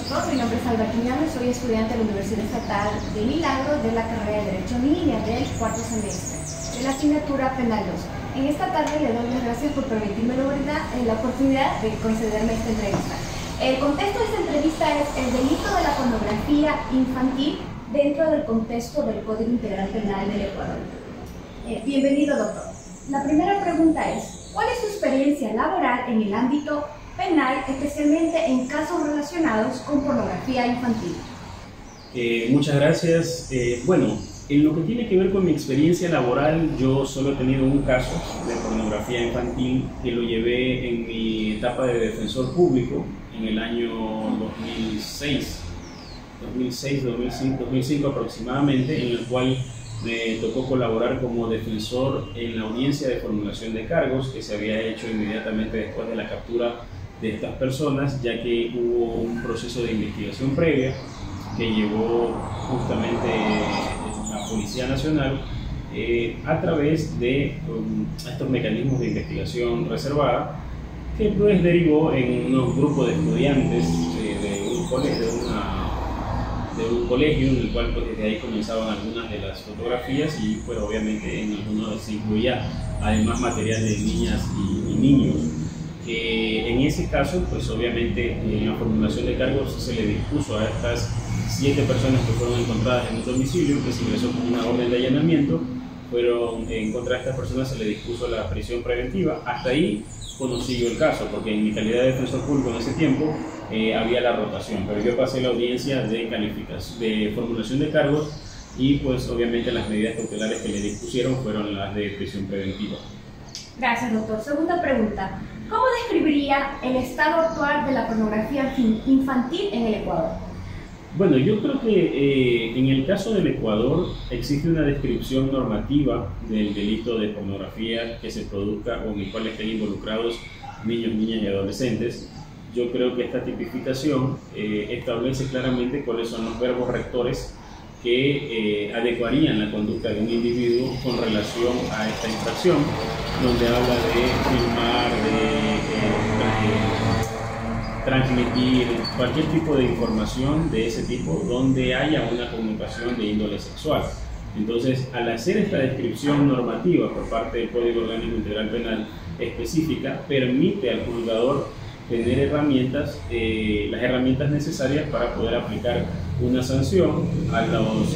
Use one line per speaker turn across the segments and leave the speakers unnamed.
doctor, mi nombre es Alba Quiñones, soy estudiante de la Universidad Estatal de Milagro de la carrera de Derecho en línea del cuarto semestre de la asignatura Penal 2. En esta tarde le doy las gracias por permitirme la oportunidad de concederme esta entrevista. El contexto de esta entrevista es el delito de la pornografía infantil dentro del contexto del Código Integral Penal del Ecuador. Bienvenido, doctor. La primera pregunta es, ¿cuál es su experiencia laboral en el ámbito penal, especialmente en casos relacionados con pornografía infantil?
Muchas gracias. Bueno, en lo que tiene que ver con mi experiencia laboral, yo solo he tenido un caso de pornografía infantil que lo llevé en mi etapa de defensor público en el año 2005 aproximadamente, en el cual me tocó colaborar como defensor en la audiencia de formulación de cargos que se había hecho inmediatamente después de la captura de estas personas, ya que hubo un proceso de investigación previa que llevó justamente la Policía Nacional a través de estos mecanismos de investigación reservada, que pues derivó en unos grupos de estudiantes de un colegio en el cual pues desde ahí comenzaban algunas de las fotografías y pues obviamente en algunos se incluía además material de niñas y niños. En ese caso, pues obviamente en la formulación de cargos se le dispuso a estas 7 personas que fueron encontradas en un domicilio, que se ingresó con una orden de allanamiento, en contra de estas personas se le dispuso la prisión preventiva. Hasta ahí conocí yo el caso, porque en mi calidad de defensor público en ese tiempo había la rotación, pero yo pasé la audiencia de formulación de cargos y pues obviamente las medidas cautelares que le dispusieron fueron las de prisión preventiva.
Gracias, doctor. Segunda pregunta. ¿Cómo describiría el estado actual de la pornografía infantil en el Ecuador?
Bueno, yo creo que en el caso del Ecuador existe una descripción normativa del delito de pornografía que se produzca o en el cual estén involucrados niños, niñas y adolescentes. Yo creo que esta tipificación establece claramente cuáles son los verbos rectores que adecuarían la conducta de un individuo con relación a esta infracción, donde habla de filmar, de transmitir cualquier tipo de información de ese tipo donde haya una connotación de índole sexual. Entonces, al hacer esta descripción normativa por parte del Código Orgánico Integral Penal específica, permite al juzgador tener herramientas, las herramientas necesarias para poder aplicar una sanción a los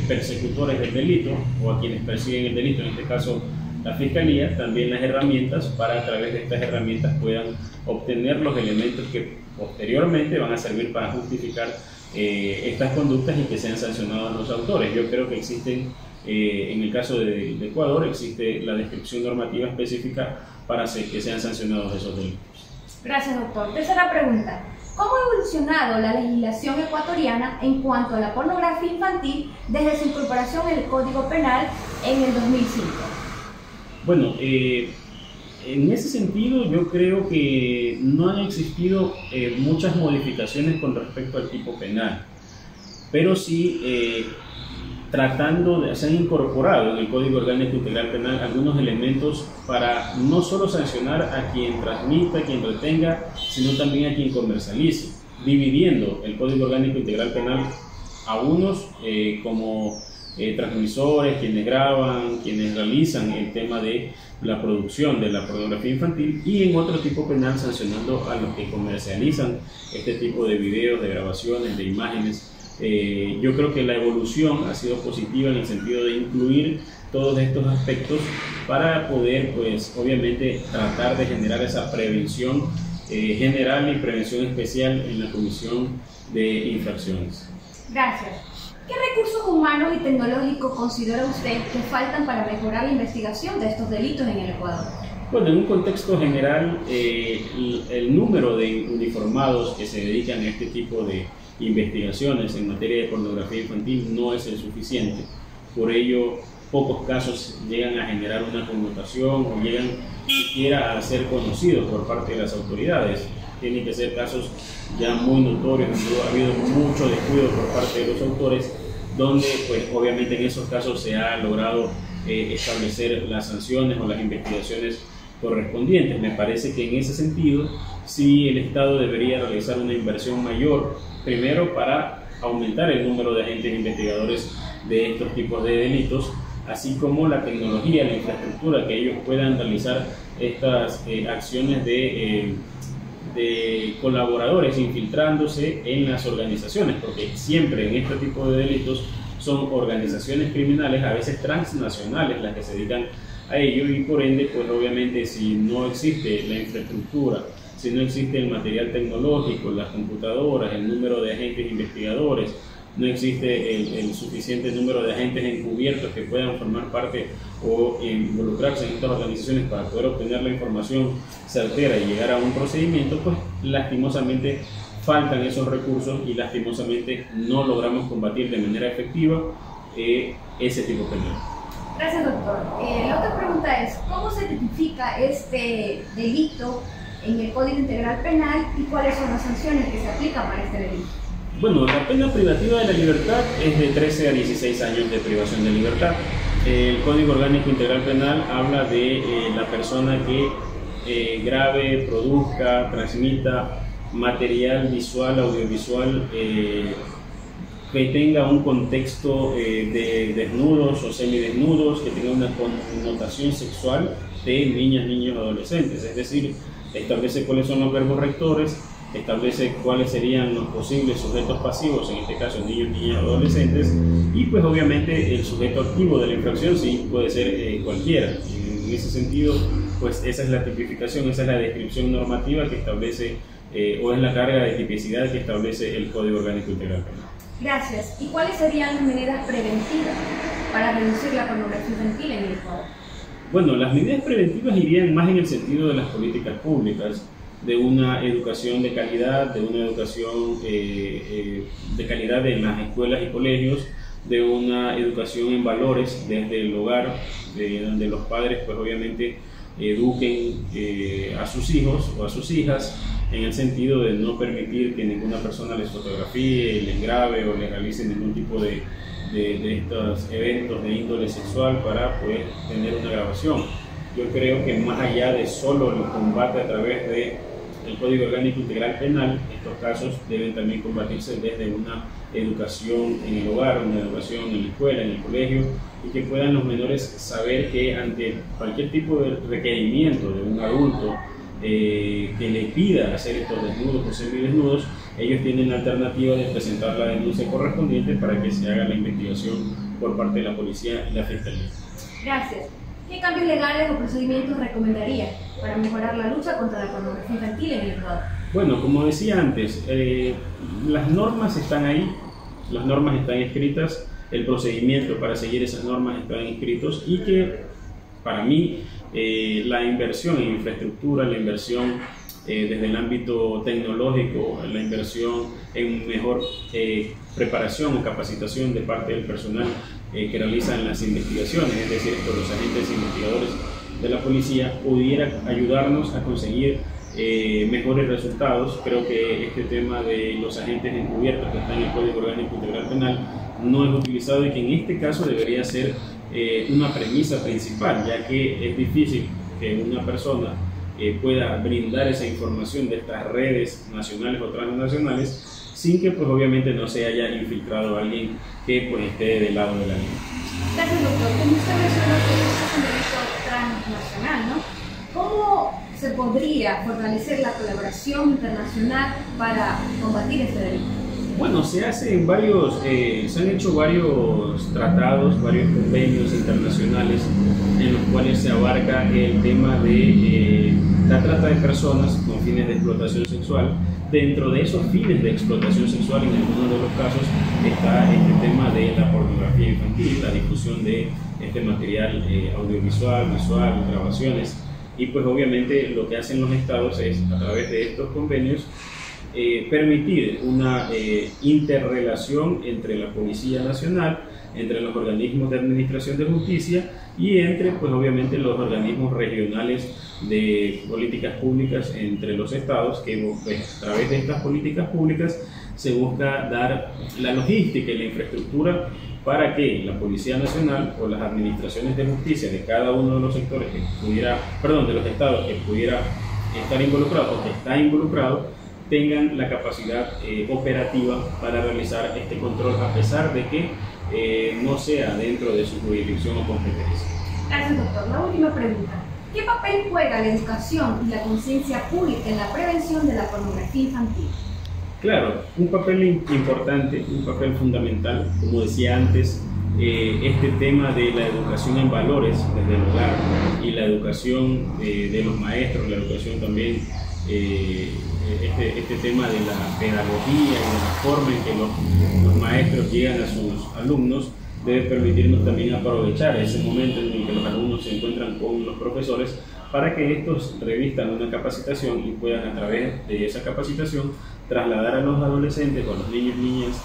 persecutores del delito o a quienes persiguen el delito, en este caso la Fiscalía, también las herramientas para a través de estas herramientas puedan obtener los elementos que posteriormente van a servir para justificar estas conductas y que sean sancionados los autores. Yo creo que existen, en el caso de Ecuador, existe la descripción normativa específica para que sean sancionados esos delitos.
Gracias, doctor. Tercera pregunta. ¿Cómo ha evolucionado la legislación ecuatoriana en cuanto a la pornografía infantil desde su incorporación en el Código Penal en el 2005?
Bueno, en ese sentido yo creo que no han existido muchas modificaciones con respecto al tipo penal, pero sí se han incorporado en el Código Orgánico Integral Penal algunos elementos para no solo sancionar a quien transmita, a quien retenga, sino también a quien comercialice, dividiendo el Código Orgánico Integral Penal a unos como transmisores, quienes graban, quienes realizan el tema de la producción de la pornografía infantil, y en otro tipo penal sancionando a los que comercializan este tipo de videos, de grabaciones, de imágenes. Yo creo que la evolución ha sido positiva en el sentido de incluir todos estos aspectos para poder, pues, obviamente tratar de generar esa prevención general y prevención especial en la comisión de infracciones.
Gracias. ¿Qué recursos humanos y tecnológicos considera usted que faltan para mejorar la investigación de estos delitos en el Ecuador?
Bueno, en un contexto general, el número de uniformados que se dedican a este tipo de investigaciones en materia de pornografía infantil no es el suficiente. Por ello, pocos casos llegan a generar una connotación o llegan siquiera a ser conocidos por parte de las autoridades. Tienen que ser casos ya muy notorios, donde ha habido mucho descuido por parte de los autores, donde pues obviamente en esos casos se ha logrado establecer las sanciones o las investigaciones correspondientes. Me parece que en ese sentido si el Estado debería realizar una inversión mayor, primero para aumentar el número de agentes investigadores de estos tipos de delitos, así como la tecnología, la infraestructura, que ellos puedan realizar estas acciones de colaboradores infiltrándose en las organizaciones, porque siempre en este tipo de delitos son organizaciones criminales, a veces transnacionales, las que se dedican a ello, y por ende, pues obviamente si no existe la infraestructura, si no existe el material tecnológico, las computadoras, el número de agentes investigadores, no existe el suficiente número de agentes encubiertos que puedan formar parte o involucrarse en estas organizaciones para poder obtener la información certera y llegar a un procedimiento, pues lastimosamente faltan esos recursos y lastimosamente no logramos combatir de manera efectiva ese tipo penal.
Gracias, doctor. La otra pregunta es, ¿cómo se tipifica este delito en el Código Integral Penal y cuáles son las sanciones que se aplican para este delito?
Bueno, la pena privativa de la libertad es de 13 a 16 años de privación de libertad. El Código Orgánico Integral Penal habla de la persona que grabe, produzca, transmita material visual, audiovisual que tenga un contexto de desnudos o semidesnudos, que tenga una connotación sexual de niñas, niños, adolescentes. Es decir, establece cuáles son los verbos rectores, establece cuáles serían los posibles sujetos pasivos, en este caso niños, niñas, adolescentes, y pues obviamente el sujeto activo de la infracción sí puede ser cualquiera. En ese sentido, pues esa es la tipificación, esa es la descripción normativa que establece o es la carga de tipicidad que establece el Código Orgánico Integral Penal.
Gracias. ¿Y cuáles serían las medidas preventivas para reducir la pornografía infantil en el Ecuador?
Bueno, las medidas preventivas irían más en el sentido de las políticas públicas, de una educación de calidad, de una educación de calidad en las escuelas y colegios, de una educación en valores desde el hogar, donde los padres pues obviamente eduquen a sus hijos o a sus hijas en el sentido de no permitir que ninguna persona les fotografíe, les grabe o les realice ningún tipo de estos eventos de índole sexual para poder tener una grabación. Yo creo que más allá de solo el combate a través del Código Orgánico Integral Penal, estos casos deben también combatirse desde una educación en el hogar, una educación en la escuela, en el colegio, y que puedan los menores saber que ante cualquier tipo de requerimiento de un adulto que le pida hacer estos desnudos o semidesnudos, ellos tienen la alternativa de presentar la denuncia correspondiente para que se haga la investigación por parte de la policía y la fiscalía.
Gracias. ¿Qué cambios legales o procedimientos recomendaría para mejorar la lucha contra la pornografía infantil en el Ecuador?
Bueno, como decía antes, las normas están ahí, las normas están escritas, el procedimiento para seguir esas normas están inscritos y que para mí la inversión en infraestructura, la inversión desde el ámbito tecnológico, la inversión en mejor preparación o capacitación de parte del personal que realizan las investigaciones, es decir, los agentes investigadores de la policía, pudiera ayudarnos a conseguir mejores resultados. Creo que este tema de los agentes encubiertos que está en el Código Orgánico Integral Penal no es utilizado y que en este caso debería ser una premisa principal, ya que es difícil que una persona pueda brindar esa información de estas redes nacionales o transnacionales sin que pues obviamente no se haya infiltrado a alguien que pues esté del lado de la ley.
Gracias, doctor. Como usted mencionó que este es un delito transnacional, ¿no? ¿Cómo se podría fortalecer la colaboración internacional para combatir este delito?
Bueno, se han hecho varios tratados, varios convenios internacionales en los cuales se abarca el tema de la trata de personas con fines de explotación sexual. Dentro de esos fines de explotación sexual, en algunos de los casos, está este tema de la pornografía infantil, la difusión de este material audiovisual, visual, grabaciones, y pues obviamente lo que hacen los estados es, a través de estos convenios, permitir una interrelación entre la Policía Nacional, entre los organismos de administración de justicia y entre, pues obviamente, los organismos regionales de políticas públicas entre los estados, que pues, a través de estas políticas públicas se busca dar la logística y la infraestructura para que la Policía Nacional o las administraciones de justicia de cada uno de los sectores que pudiera, de los estados que pudiera estar involucrado o que está involucrado tengan la capacidad operativa para realizar este control, a pesar de que no sea dentro de su jurisdicción o competencia.
Gracias, doctor. La última pregunta. ¿Qué papel juega la educación y la conciencia pública en la prevención de la pornografía infantil?
Claro, un papel importante, un papel fundamental, como decía antes, este tema de la educación en valores desde el hogar y la educación de los maestros, la educación también, este tema de la pedagogía y de la forma en que los maestros llegan a sus alumnos, debe permitirnos también aprovechar ese momento en el que los alumnos se encuentran con los profesores para que estos revistan una capacitación y puedan, a través de esa capacitación, trasladar a los adolescentes o a los niños y niñas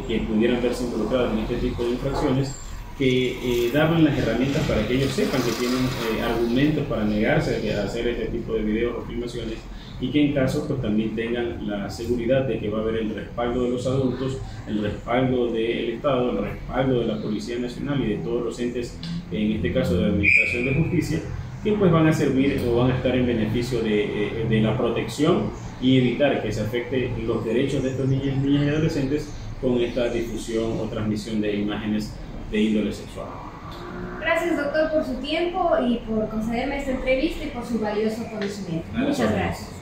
que pudieran verse involucrados en este tipo de infracciones, que darles las herramientas para que ellos sepan que tienen argumentos para negarse a hacer este tipo de videos o filmaciones, y que en caso pues también tengan la seguridad de que va a haber el respaldo de los adultos, el respaldo del Estado, el respaldo de la Policía Nacional y de todos los entes, en este caso de la Administración de Justicia, que pues van a servir o van a estar en beneficio de la protección y evitar que se afecte los derechos de estos niños, niñas y adolescentes con esta difusión o transmisión de imágenes de índole sexual.
Gracias, doctor, por su tiempo y por concederme esta entrevista y por su valioso conocimiento. Muchas gracias.